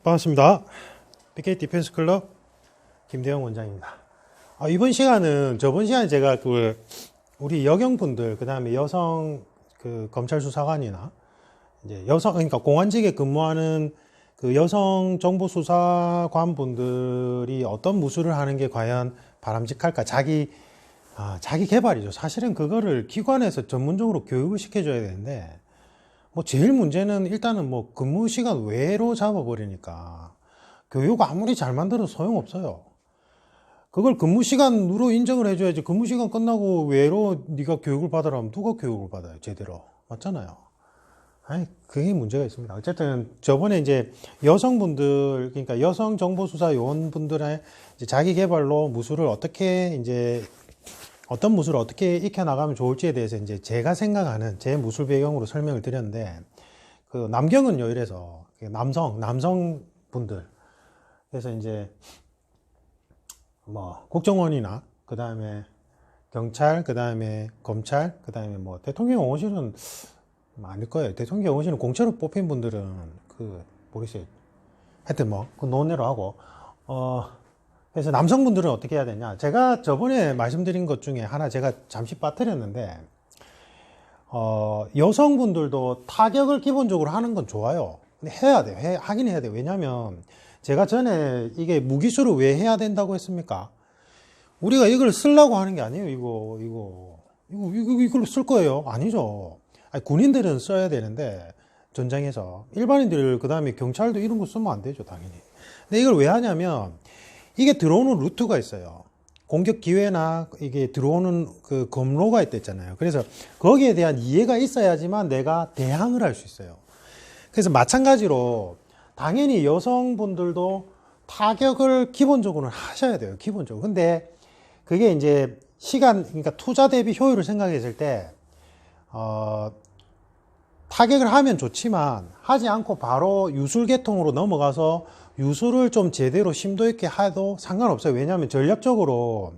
반갑습니다. BK 디펜스 클럽 김대영 원장입니다. 이번 시간은 저번 시간에 제가 우리 여경분들, 그 다음에 여성 검찰 수사관이나 이제 그러니까 공안직에 근무하는 그 여성 정보 수사관 분들이 어떤 무술을 하는 게 과연 바람직할까? 자기 개발이죠. 사실은 그거를 기관에서 전문적으로 교육을 시켜줘야 되는데, 제일 문제는 일단은 근무 시간 외로 잡아버리니까 교육 아무리 잘 만들어도 소용없어요. 그걸 근무 시간으로 인정을 해줘야지. 근무 시간 끝나고 외로 네가 교육을 받으라면 누가 교육을 받아요, 제대로. 맞잖아요. 그게 문제가 있습니다. 어쨌든 저번에 이제 여성분들, 그러니까 여성 정보수사 요원분들의 자기 개발로 무술을 어떤 무술을 어떻게 익혀나가면 좋을지에 대해서 이제 제가 생각하는 제 무술 배경으로 설명을 드렸는데, 남경은요, 이래서 남성분들, 그래서 이제 국정원이나 그 다음에 경찰, 그 다음에 검찰, 그 다음에 대통령실은 아닐 거예요. 대통령실은 공채로 뽑힌 분들은 모르겠어요. 하여튼 그 논외로 하고, 그래서 남성분들은 어떻게 해야 되냐. 제가 저번에 말씀드린 것 중에 하나 제가 잠시 빠뜨렸는데, 여성분들도 타격을 기본적으로 하는 건 좋아요. 근데 해야 돼요. 하긴 해야 돼요. 왜냐면 제가 전에 이게 무기수를 왜 해야 된다고 했습니까? 우리가 이걸 쓰려고 하는 게 아니에요. 이걸 쓸 거예요. 아니죠. 군인들은 써야 되는데, 전장에서. 일반인들, 그 다음에 경찰도 이런 거 쓰면 안 되죠, 당연히. 근데 이걸 왜 하냐면, 이게 들어오는 루트가 있어요. 공격 기회나 이게 들어오는 검로가 있댔잖아요. 그래서 거기에 대한 이해가 있어야지만 내가 대항을 할 수 있어요. 그래서 마찬가지로 당연히 여성분들도 타격을 기본적으로는 하셔야 돼요. 기본적으로. 근데 그게 이제 그러니까 투자 대비 효율을 생각했을 때, 타격을 하면 좋지만 하지 않고 바로 유술계통으로 넘어가서 유술을 좀 제대로 심도 있게 해도 상관없어요. 왜냐하면 전략적으로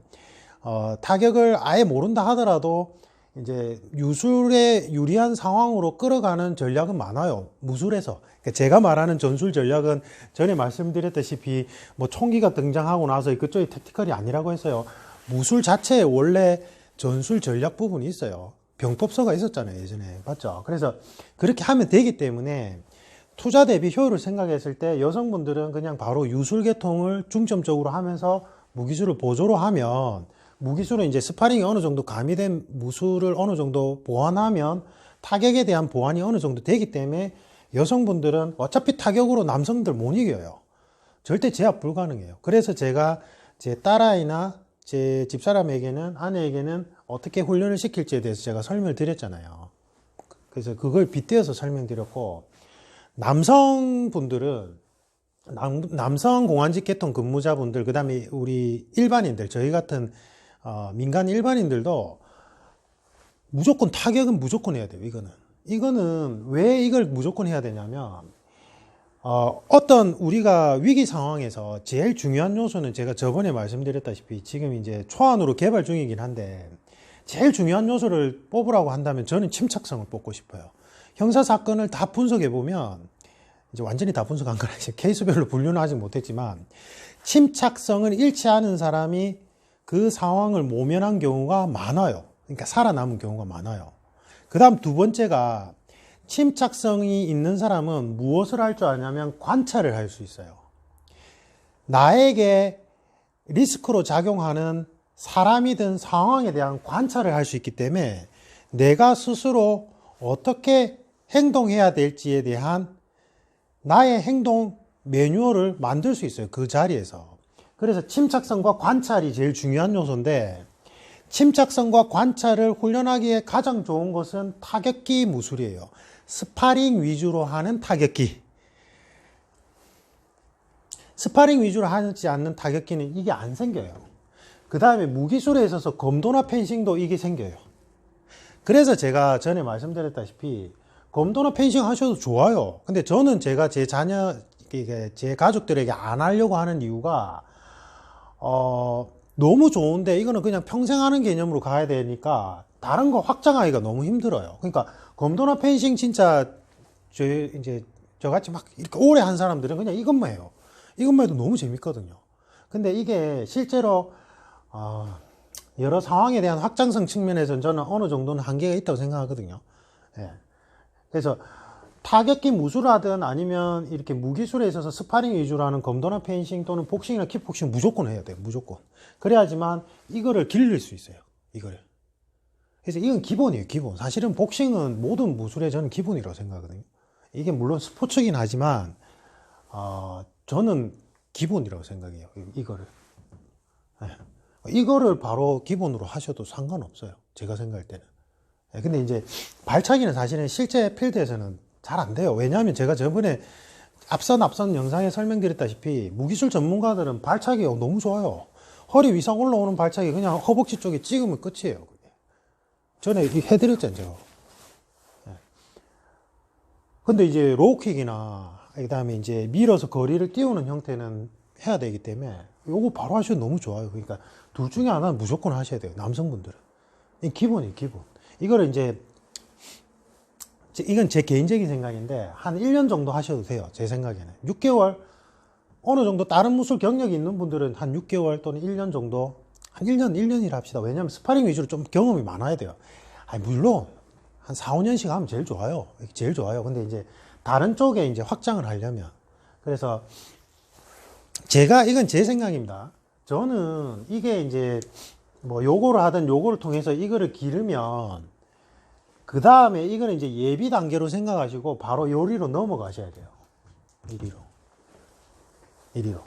타격을 아예 모른다 하더라도 이제 유술에 유리한 상황으로 끌어가는 전략은 많아요. 무술에서. 그러니까 제가 말하는 전술 전략은 전에 말씀드렸다시피 총기가 등장하고 나서 그쪽이 택티컬이 아니라고 했어요. 무술 자체에 원래 전술 전략 부분이 있어요. 병법서가 있었잖아요, 예전에. 맞죠? 그래서 그렇게 하면 되기 때문에 투자 대비 효율을 생각했을 때 여성분들은 그냥 바로 유술계통을 중점적으로 하면서 무기술을 보조로 하면, 무기술은 이제 스파링이 어느 정도 가미된 무술을 어느 정도 보완하면 타격에 대한 보완이 어느 정도 되기 때문에 여성분들은 어차피 타격으로 남성들 못 이겨요. 절대 제압 불가능해요. 그래서 제가 제 딸아이나 제 집사람에게는, 아내에게는 어떻게 훈련을 시킬지에 대해서 제가 설명을 드렸잖아요. 그래서 그걸 빗대어서 설명드렸고, 남성분들은 남성 공안직 계통 근무자분들, 그 다음에 우리 일반인들, 저희 같은 민간 일반인들도 무조건 타격은 무조건 해야 돼요. 이거는 왜 이걸 무조건 해야 되냐면, 어떤 우리가 위기 상황에서 제일 중요한 요소는 제가 저번에 말씀드렸다시피 지금 이제 초안으로 개발 중이긴 한데, 제일 중요한 요소를 뽑으라고 한다면 저는 침착성을 뽑고 싶어요. 형사사건을 다 분석해보면, 이제 완전히 다 분석한 건 아니죠. 케이스별로 분류는 아직 못했지만, 침착성을 잃지 않은 사람이 그 상황을 모면한 경우가 많아요. 그러니까 살아남은 경우가 많아요. 그 다음 두 번째가, 침착성이 있는 사람은 무엇을 할 줄 아냐면 관찰을 할 수 있어요. 나에게 리스크로 작용하는 사람이든 상황에 대한 관찰을 할 수 있기 때문에 내가 스스로 어떻게 행동해야 될지에 대한 나의 행동 매뉴얼을 만들 수 있어요. 그 자리에서. 그래서 침착성과 관찰이 제일 중요한 요소인데, 침착성과 관찰을 훈련하기에 가장 좋은 것은 타격기 무술이에요. 스파링 위주로 하는 타격기. 스파링 위주로 하지 않는 타격기는 이게 안 생겨요. 그 다음에 무기술에 있어서 검도나 펜싱도 이게 생겨요. 그래서 제가 전에 말씀드렸다시피 검도나 펜싱 하셔도 좋아요. 근데 저는 제가 제 가족들에게 안 하려고 하는 이유가, 너무 좋은데 이거는 그냥 평생 하는 개념으로 가야 되니까 다른 거 확장하기가 너무 힘들어요. 그러니까 검도나 펜싱 진짜 이제 저같이 막 이렇게 오래 한 사람들은 그냥 이것만 해요. 이것만 해도 너무 재밌거든요. 근데 이게 실제로 여러 상황에 대한 확장성 측면에서는 저는 어느 정도는 한계가 있다고 생각하거든요. 예. 그래서 타격기 무술을 하든 아니면 이렇게 무기술에 있어서 스파링 위주로 하는 검도나 펜싱 또는 복싱이나 킥복싱 무조건 해야 돼요. 무조건. 그래야지만 이거를 길릴 수 있어요. 이거를. 그래서 이건 기본이에요. 기본. 사실은 복싱은 모든 무술의 저는 기본이라고 생각하거든요. 이게 물론 스포츠긴 하지만 저는 기본이라고 생각해요. 이거를. 네. 이거를 바로 기본으로 하셔도 상관없어요. 제가 생각할 때는. 네. 근데 이제 발차기는 사실은 실제 필드에서는 잘 안 돼요. 왜냐하면 제가 저번에 앞선 영상에 설명드렸다시피 무기술 전문가들은 발차기가 너무 좋아요. 허리 위상 올라오는 발차기 그냥 허벅지 쪽에 찍으면 끝이에요. 전에 해드렸잖아요, 제가. 네. 근데 이제 로우킥이나 그다음에 이제 밀어서 거리를 띄우는 형태는 해야 되기 때문에 요거 바로 하셔도 너무 좋아요. 그러니까 둘 중에 하나는 무조건 하셔야 돼요. 남성분들은. 이 기본이에요, 기본. 이거를 이제 이건 제 개인적인 생각인데 한 1년 정도 하셔도 돼요. 제 생각에는. 6개월 어느 정도 다른 무술 경력이 있는 분들은 한 6개월 또는 1년 정도 한 1년이라 합시다. 왜냐하면 스파링 위주로 좀 경험이 많아야 돼요. 아니, 물론 한 4, 5년씩 하면 제일 좋아요. 제일 좋아요. 근데 이제 다른 쪽에 이제 확장을 하려면. 그래서 이건 제 생각입니다. 저는 이게 이제 뭐 요거를 하든 요거를 통해서 이거를 기르면 그 다음에 이거는 이제 예비 단계로 생각하시고 바로 요리로 넘어가셔야 돼요. 이리로.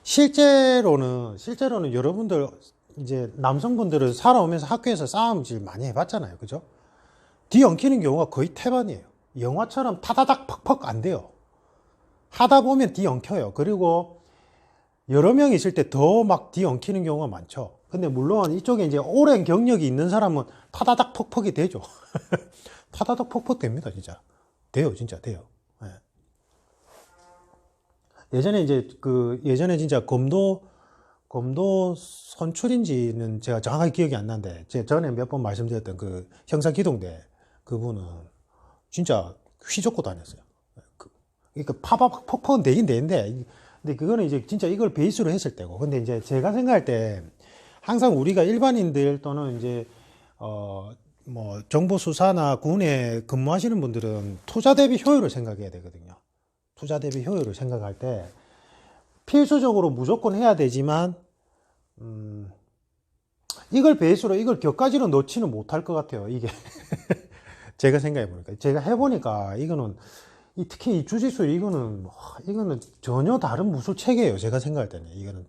실제로는 여러분들 이제 남성분들은 살아오면서 학교에서 싸움질 많이 해봤잖아요. 그죠? 뒤엉키는 경우가 거의 태반이에요. 영화처럼 타다닥 퍽퍽 안 돼요. 하다 보면 뒤엉켜요. 그리고 여러 명 있을 때 더 막 뒤엉키는 경우가 많죠. 근데 물론 이쪽에 이제 오랜 경력이 있는 사람은 타다닥 퍽퍽이 되죠. 타다닥 퍽퍽 됩니다, 진짜. 돼요, 진짜 돼요. 네. 예전에 진짜 검도 선출인지는 제가 정확하게 기억이 안 나는데, 제가 전에 몇 번 말씀드렸던 그 형사기동대 그분은 진짜 휘젓고 다녔어요. 그러니까 파박 퍽퍽은 되긴 되는데, 근데 그거는 이제 진짜 이걸 베이스로 했을 때고. 근데 이제 제가 생각할 때 항상 우리가 일반인들 또는 이제 뭐 정보 수사나 군에 근무하시는 분들은 투자 대비 효율을 생각해야 되거든요. 투자 대비 효율을 생각할 때 필수적으로 무조건 해야 되지만 이걸 베이스로 이걸 격가지로 넣지는 못할 것 같아요. 이게 제가 생각해 보니까 제가 해보니까 이거는 특히 이 주짓수 이거는 전혀 다른 무술 체계예요. 제가 생각할 때는 이거는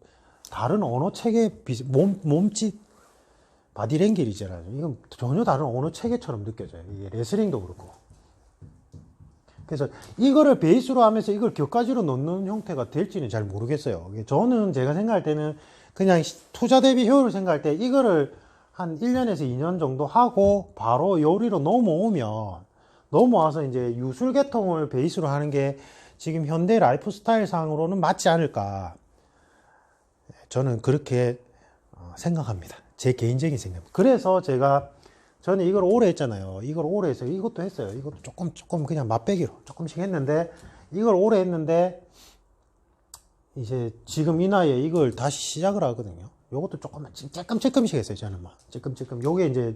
다른 언어 체계 몸짓 바디랭귀지잖아요. 이건 전혀 다른 언어 체계처럼 느껴져요. 이게 레슬링도 그렇고. 그래서 이거를 베이스로 하면서 이걸 격가지로 넣는 형태가 될지는 잘 모르겠어요. 저는 제가 생각할 때는 그냥 투자 대비 효율을 생각할 때 이거를 한 1년에서 2년 정도 하고 바로 요리로 넘어와서 이제 유술 계통을 베이스로 하는 게 지금 현대 라이프 스타일 상으로는 맞지 않을까. 저는 그렇게 생각합니다. 제 개인적인 생각. 그래서 저는 이걸 오래 했잖아요. 이걸 오래 해서 이것도 했어요. 이것도 조금 그냥 맛배기로 조금씩 했는데 이걸 오래 했는데 이제 지금 이 나이에 이걸 다시 시작을 하거든요. 요것도 조금씩 했어요. 저는 막 찔끔찔끔. 요게 이제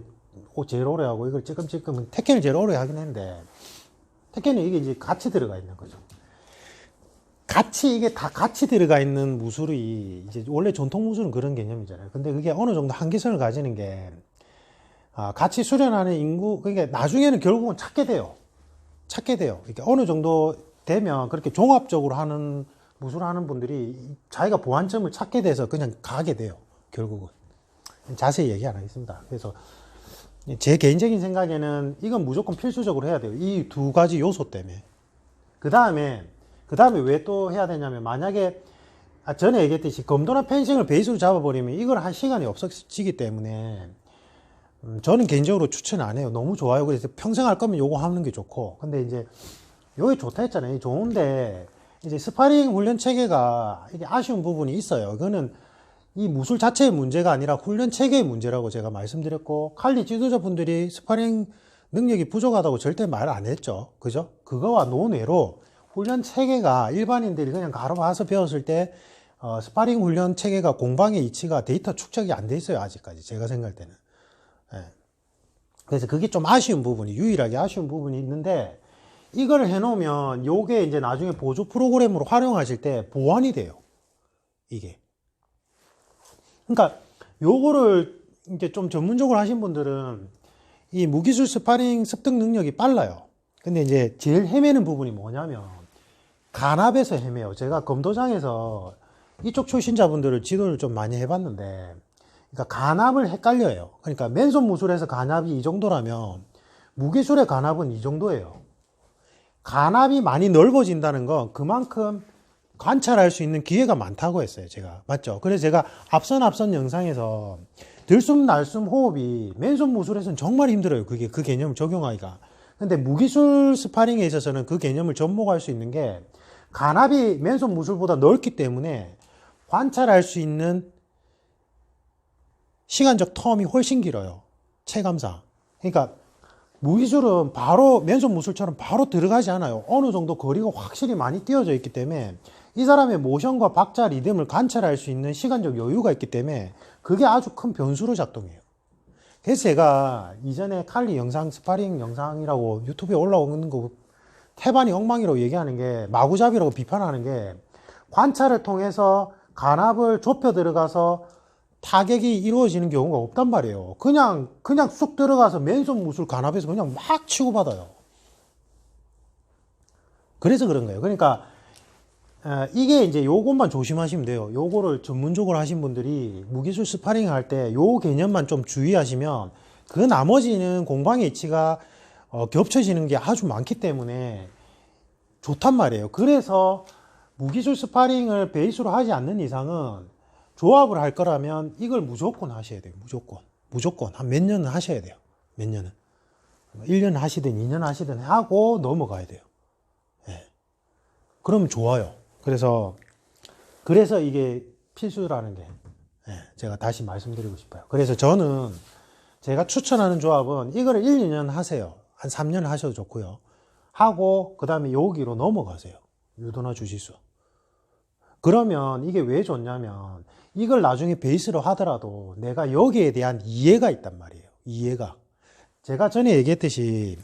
제일 오래 하고 이걸 찔끔찔끔 테켄을 제일 오래 하긴 했는데 테켄은 이게 이제 같이 들어가 있는 거죠. 이게 다 같이 들어가 있는 무술이 이제 원래 전통 무술은 그런 개념이잖아요. 근데 그게 어느 정도 한계선을 가지는 게 같이 수련하는 인구, 그러니까 나중에는 결국은 찾게 돼요. 그러니까 어느 정도 되면 그렇게 종합적으로 하는 무술을 하는 분들이 자기가 보완점을 찾게 돼서 그냥 가게 돼요. 결국은. 자세히 얘기 안 하겠습니다. 그래서 제 개인적인 생각에는 이건 무조건 필수적으로 해야 돼요. 이 두 가지 요소 때문에. 그 다음에 왜 또 해야 되냐면 만약에 전에 얘기했듯이 검도나 펜싱을 베이스로 잡아버리면 이걸 할 시간이 없어지기 때문에 저는 개인적으로 추천 안 해요. 너무 좋아요. 그래서 평생 할 거면 요거 하는 게 좋고. 근데 이제 요게 좋다 했잖아요. 좋은데 이제 스파링 훈련 체계가 이게 아쉬운 부분이 있어요. 이거는 이 무술 자체의 문제가 아니라 훈련 체계의 문제라고 제가 말씀드렸고, 칼리 지도자분들이 스파링 능력이 부족하다고 절대 말 안 했죠. 그죠? 그거와 논외로 훈련 체계가 일반인들이 그냥 가로 봐서 배웠을 때 스파링 훈련 체계가 공방의 이치가 데이터 축적이 안 돼 있어요. 아직까지 제가 생각할 때는. 예. 그래서 그게 좀 아쉬운 부분이 유일하게 아쉬운 부분이 있는데 이걸 해놓으면 요게 이제 나중에 보조 프로그램으로 활용하실 때 보완이 돼요. 이게. 그러니까 요거를 이제 좀 전문적으로 하신 분들은 이 무기술 스파링 습득 능력이 빨라요. 근데 이제 제일 헤매는 부분이 뭐냐면 간압에서 헤매요. 제가 검도장에서 이쪽 출신자분들을 지도를 좀 많이 해봤는데 그러니까 간압을 헷갈려요. 그러니까 맨손 무술에서 간압이 이 정도라면 무기술의 간압은 이 정도예요. 간압이 많이 넓어진다는 건 그만큼 관찰할 수 있는 기회가 많다고 했어요. 제가 맞죠? 그래서 제가 앞선 영상에서 들숨 날숨 호흡이 맨손 무술에서는 정말 힘들어요. 그게 그 개념을 적용하기가. 근데 무기술 스파링에 있어서는 그 개념을 접목할 수 있는 게 간압이 맨손 무술보다 넓기 때문에 관찰할 수 있는 시간적 텀이 훨씬 길어요. 체감상. 그러니까 무기술은 바로 맨손 무술처럼 바로 들어가지 않아요. 어느 정도 거리가 확실히 많이 띄어져 있기 때문에 이 사람의 모션과 박자 리듬을 관찰할 수 있는 시간적 여유가 있기 때문에 그게 아주 큰 변수로 작동해요. 그래서 제가 이전에 칼리 영상, 스파링 영상이라고 유튜브에 올라오는 거 태반이 엉망이라고 얘기하는 게 마구잡이라고 비판하는 게 관찰을 통해서 간압을 좁혀 들어가서 타격이 이루어지는 경우가 없단 말이에요. 그냥 쑥 들어가서 맨손 무술 간압에서 그냥 막 치고받아요. 그래서 그런 거예요. 그러니까 이게 이제 요것만 조심하시면 돼요. 요거를 전문적으로 하신 분들이 무기술 스파링 할 때 요 개념만 좀 주의하시면 그 나머지는 공방의 이치가 겹쳐지는 게 아주 많기 때문에 좋단 말이에요. 그래서 무기술 스파링을 베이스로 하지 않는 이상은 조합을 할 거라면 이걸 무조건 하셔야 돼요. 무조건 한 몇 년은 하셔야 돼요. 몇 년은 1년 하시든 2년 하시든 하고 넘어가야 돼요. 예. 그러면 좋아요. 그래서 이게 필수라는 게 제가 다시 말씀드리고 싶어요. 그래서 저는 제가 추천하는 조합은 이거를 1, 2년 하세요. 한 3년 하셔도 좋고요. 하고 그 다음에 여기로 넘어가세요. 유도나 주짓수. 그러면 이게 왜 좋냐면 이걸 나중에 베이스로 하더라도 내가 여기에 대한 이해가 있단 말이에요. 이해가. 제가 전에 얘기했듯이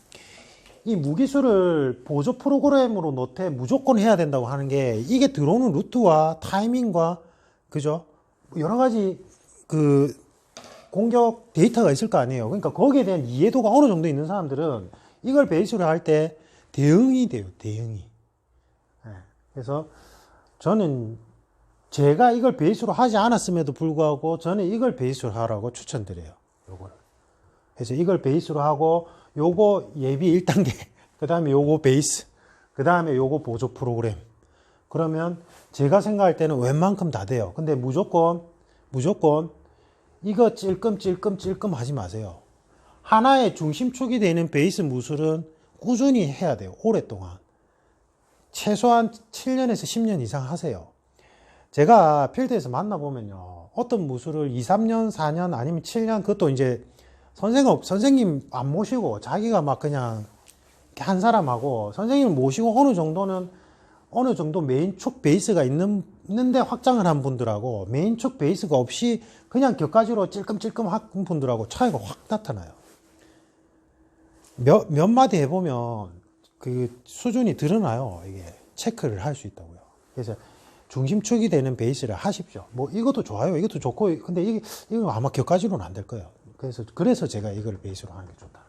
이 무기술을 보조 프로그램으로 놓되 무조건 해야 된다고 하는 게 이게 들어오는 루트와 타이밍과 그죠? 여러 가지 그 공격 데이터가 있을 거 아니에요. 그러니까 거기에 대한 이해도가 어느 정도 있는 사람들은 이걸 베이스로 할 때 대응이 돼요. 대응이. 그래서 저는 제가 이걸 베이스로 하지 않았음에도 불구하고 저는 이걸 베이스로 하라고 추천드려요. 요거를. 그래서 이걸 베이스로 하고 요거 예비 1단계, 그 다음에 요거 베이스, 그 다음에 요거 보조 프로그램. 그러면 제가 생각할 때는 웬만큼 다 돼요. 근데 무조건 이거 찔끔 하지 마세요. 하나의 중심축이 되는 베이스 무술은 꾸준히 해야 돼요. 오랫동안. 최소한 7년에서 10년 이상 하세요. 제가 필드에서 만나보면요. 어떤 무술을 2, 3년, 4년 아니면 7년 그것도 이제 선생님 안 모시고 자기가 막 그냥 한 사람하고 선생님 모시고 어느 정도 메인축 베이스가 있는데 확장을 한 분들하고 메인축 베이스가 없이 그냥 격가지로 찔끔찔끔 한 분들하고 차이가 확 나타나요. 몇 마디 해보면 그 수준이 드러나요. 이게 체크를 할 수 있다고요. 그래서 중심축이 되는 베이스를 하십시오. 뭐 이것도 좋아요. 이것도 좋고 근데 이거 아마 격가지로는 안 될 거예요. 그래서 제가 이걸 베이스로 하는 게 좋다.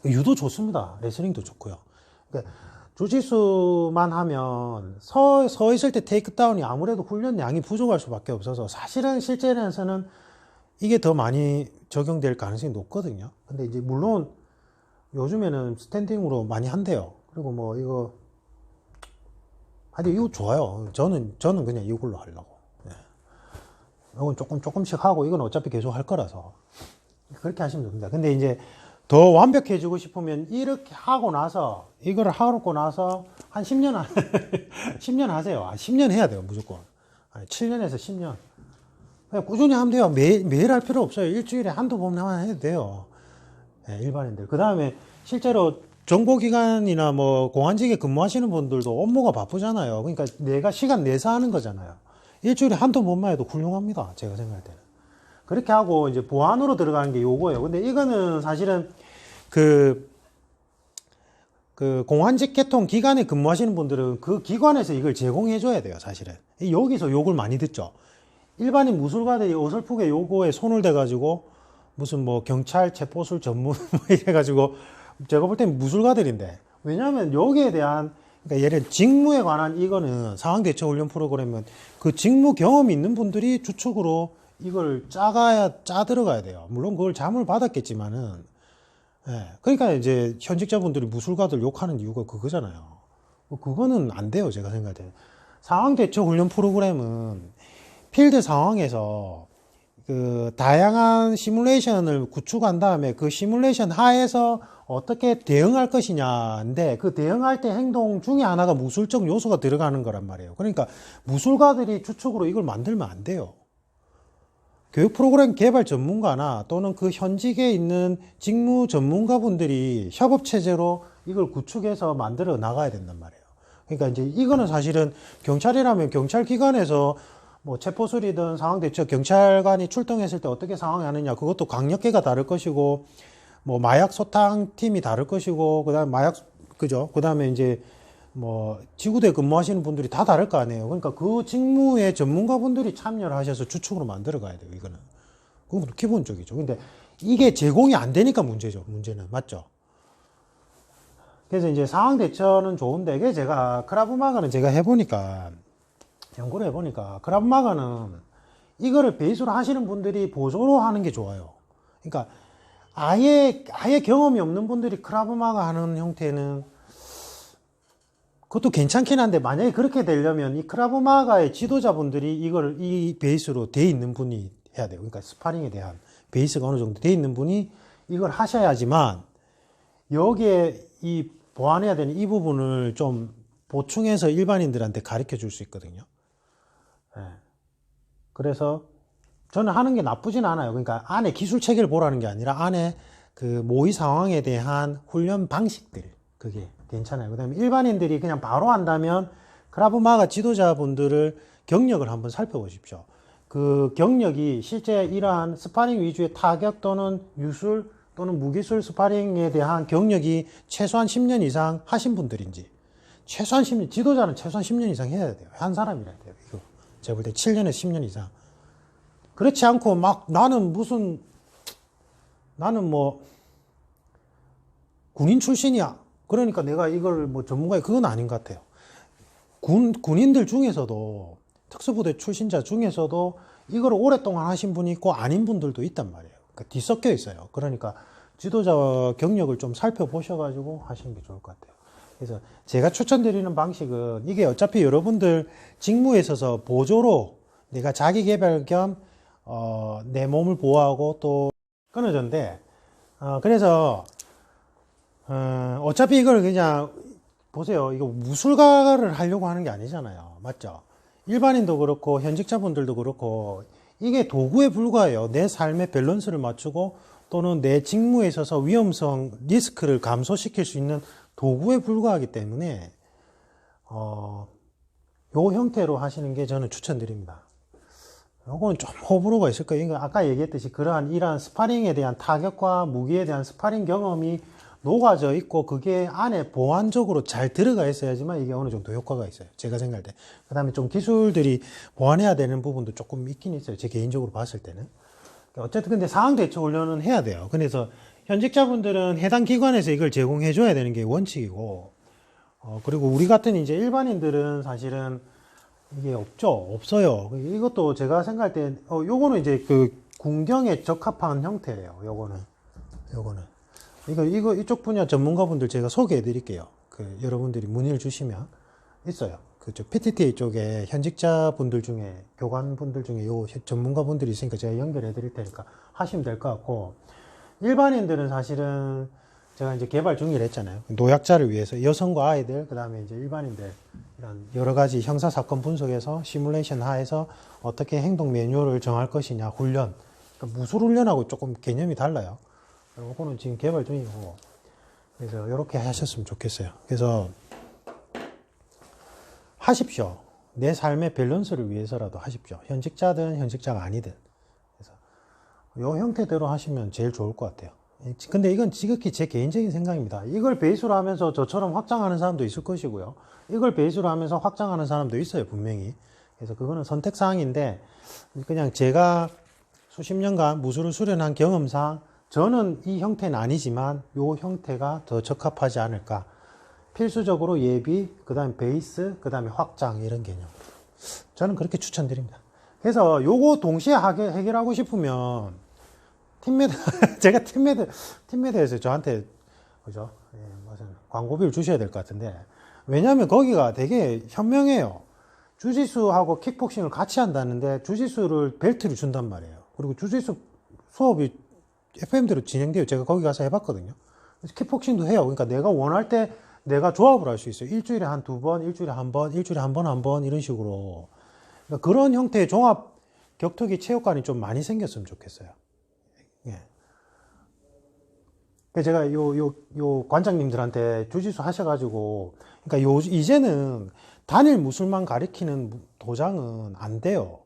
유도 좋습니다. 레슬링도 좋고요. 그러니까 주짓수만 하면 서 있을 때 테이크다운이 아무래도 훈련 양이 부족할 수밖에 없어서 사실은 실전에서는 이게 더 많이 적용될 가능성이 높거든요. 근데 이제 물론 요즘에는 스탠딩으로 많이 한대요. 그리고 뭐 이거 좋아요. 저는 그냥 이걸로 하려고. 이건 조금씩 하고 이건 어차피 계속 할 거라서 그렇게 하시면 됩니다. 근데 이제 더 완벽해지고 싶으면 이렇게 하고 나서 이거를 하고 나서 한 10년 10년 하세요. 10년 해야 돼요. 무조건 7년에서 10년 그냥 꾸준히 하면 돼요. 매일 할 필요 없어요. 일주일에 한두 번만 해도 돼요. 일반인들. 그 다음에 실제로 정보기관이나 뭐 공안직에 근무하시는 분들도 업무가 바쁘잖아요. 그러니까 내가 시간 내서 하는 거잖아요. 일주일에 한두 번만 해도 훌륭합니다. 제가 생각할 때는. 그렇게 하고 이제 보안으로 들어가는 게 요거예요. 근데 이거는 사실은 그 공안직 계통 기관에 근무하시는 분들은 그 기관에서 이걸 제공해 줘야 돼요, 사실은. 여기서 욕을 많이 듣죠. 일반인 무술가들이 어설프게 요거에 손을 대가지고 무슨 뭐 경찰 체포술 전문 뭐 이래가지고 제가 볼 때는 무술가들인데, 왜냐하면 여기에 대한, 그러니까 예를 들어 직무에 관한 이거는 상황대처 훈련 프로그램은 그 직무 경험이 있는 분들이 주축으로 이걸 짜 들어가야 돼요. 물론 그걸 자문을 받았겠지만은, 예. 그러니까 이제 현직자분들이 무술가들 욕하는 이유가 그거잖아요. 그거는 안 돼요, 제가 생각할 때. 상황대처 훈련 프로그램은 필드 상황에서 그 다양한 시뮬레이션을 구축한 다음에 그 시뮬레이션 하에서 어떻게 대응할 것이냐인데, 그 대응할 때 행동 중에 하나가 무술적 요소가 들어가는 거란 말이에요. 그러니까 무술가들이 주축으로 이걸 만들면 안 돼요. 교육 프로그램 개발 전문가나 또는 그 현직에 있는 직무 전문가분들이 협업체제로 이걸 구축해서 만들어 나가야 된단 말이에요. 그러니까 이제 이거는 사실은 경찰이라면 경찰기관에서 뭐 체포술이든 상황대처 경찰관이 출동했을 때 어떻게 상황하느냐, 그것도 강력계가 다를 것이고, 뭐 마약 소탕팀이 다를 것이고, 그다음에 그죠? 그다음에 이제 뭐 지구대 근무하시는 분들이 다 다를 거 아니에요. 그러니까 그 직무의 전문가분들이 참여를 하셔서 주축으로 만들어 가야 돼요, 이거는. 그건 기본적이죠. 근데 이게 제공이 안 되니까 문제죠, 문제는. 맞죠? 그래서 이제 상황 대처는 좋은데, 이게 제가 크라브마가는 제가 해보니까, 연구를 해보니까 크라브마가는 이거를 베이스로 하시는 분들이 보조로 하는 게 좋아요. 그러니까 아예 경험이 없는 분들이 크라브마가 하는 형태는 그것도 괜찮긴 한데, 만약에 그렇게 되려면 이 크라브마가의 지도자분들이 이걸 이 베이스로 돼 있는 분이 해야 돼요. 그러니까 스파링에 대한 베이스가 어느 정도 돼 있는 분이 이걸 하셔야지만 여기에 이 보완해야 되는 이 부분을 좀 보충해서 일반인들한테 가르쳐 줄 수 있거든요. 네. 그래서 저는 하는 게 나쁘진 않아요. 그러니까 안에 기술 체계를 보라는 게 아니라 안에 그 모의 상황에 대한 훈련 방식들, 그게 괜찮아요. 그 다음에 일반인들이 그냥 바로 한다면 크라브마가 지도자분들을 경력을 한번 살펴보십시오. 그 경력이 실제 이러한 스파링 위주의 타격 또는 유술 또는 무기술 스파링에 대한 경력이 최소한 10년 이상 하신 분들인지, 최소한 10년, 지도자는 최소한 10년 이상 해야 돼요. 한 사람이라 돼요. 이거 제가 볼 때 7년에서 10년 이상. 그렇지 않고 막 나는 뭐 군인 출신이야, 그러니까 내가 이걸 뭐 전문가에, 그건 아닌 것 같아요. 군인들 중에서도, 특수부대 출신자 중에서도 이걸 오랫동안 하신 분이 있고 아닌 분들도 있단 말이에요. 그러니까 뒤섞여 있어요. 그러니까 지도자 경력을 좀 살펴보셔가지고 하시는 게 좋을 것 같아요. 그래서 제가 추천드리는 방식은, 이게 어차피 여러분들 직무에 있어서 보조로 내가 자기 개발 겸 내 몸을 보호하고 또 끊어졌는데, 그래서 어차피 이걸 그냥 보세요. 이거 무술가를 하려고 하는 게 아니잖아요. 맞죠? 일반인도 그렇고 현직자분들도 그렇고 이게 도구에 불과해요. 내 삶의 밸런스를 맞추고 또는 내 직무에 있어서 위험성, 리스크를 감소시킬 수 있는 도구에 불과하기 때문에 요 형태로 하시는 게 저는 추천드립니다. 요거는 좀 호불호가 있을 거예요. 이거 아까 얘기했듯이 이러한 스파링에 대한 타격과 무기에 대한 스파링 경험이 녹아져 있고 그게 안에 보완적으로 잘 들어가 있어야지만 이게 어느 정도 효과가 있어요. 제가 생각할 때. 그 다음에 좀 기술들이 보완해야 되는 부분도 조금 있긴 있어요. 제 개인적으로 봤을 때는. 어쨌든 근데 상황 대처 훈련은 해야 돼요. 그래서 현직자분들은 해당 기관에서 이걸 제공해 줘야 되는 게 원칙이고, 그리고 우리 같은 이제 일반인들은 사실은 이게 없어요. 이것도 제가 생각할 때, 요거는 이제 그 군경에 적합한 형태예요. 요거는. 이쪽 분야 전문가분들 제가 소개해 드릴게요. 여러분들이 문의를 주시면 있어요. PTTA 쪽에 현직자분들 중에, 교관분들 중에 요 전문가분들이 있으니까 제가 연결해 드릴 테니까 하시면 될 것 같고, 일반인들은 사실은 제가 이제 개발 중이라 했잖아요. 노약자를 위해서 여성과 아이들, 그 다음에 이제 일반인들, 이런 여러 가지 형사사건 분석에서 시뮬레이션 하에서 어떻게 행동 매뉴얼을 정할 것이냐, 그러니까 무술 훈련하고 조금 개념이 달라요. 이거는 지금 개발 중이고, 그래서 이렇게 하셨으면 좋겠어요. 그래서 하십시오. 내 삶의 밸런스를 위해서라도 하십시오. 현직자든 현직자가 아니든. 그래서 이 형태대로 하시면 제일 좋을 것 같아요. 근데 이건 지극히 제 개인적인 생각입니다. 이걸 베이스로 하면서 저처럼 확장하는 사람도 있을 것이고요. 이걸 베이스로 하면서 확장하는 사람도 있어요, 분명히. 그래서 그거는 선택사항인데, 그냥 제가 수십 년간 무술을 수련한 경험상 저는 이 형태는 아니지만 이 형태가 더 적합하지 않을까. 필수적으로 예비, 그 다음에 베이스, 그 다음에 확장 이런 개념. 저는 그렇게 추천드립니다. 그래서 요거 동시에 해결하고 싶으면 팀메드 제가 팀메드에서 저한테 그죠? 예, 무슨 광고비를 주셔야 될 것 같은데 왜냐하면 거기가 되게 현명해요. 주짓수하고 킥복싱을 같이 한다는데 주짓수를 벨트를 준단 말이에요. 그리고 주짓수 수업이 FM대로 진행돼요. 제가 거기 가서 해봤거든요. 그래서 킥복싱도 해요. 그러니까 내가 원할 때 내가 조합을 할 수 있어요. 일주일에 한 2번, 일주일에 한 번, 일주일에 한 번 이런 식으로. 그러니까 그런 형태의 종합 격투기 체육관이 좀 많이 생겼으면 좋겠어요. 예. 그래서 제가 요 관장님들한테 주짓수 하셔가지고, 그러니까 이제는 단일 무술만 가리키는 도장은 안 돼요.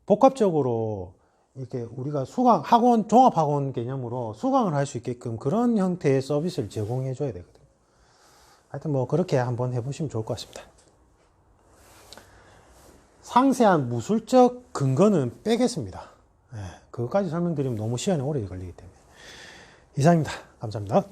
복합적으로 이렇게 우리가 학원, 종합학원 개념으로 수강을 할 수 있게끔 그런 형태의 서비스를 제공해 줘야 되거든요. 하여튼 뭐 그렇게 한번 해보시면 좋을 것 같습니다. 상세한 무술적 근거는 빼겠습니다. 네, 그것까지 설명드리면 너무 시간이 오래 걸리기 때문에. 이상입니다. 감사합니다.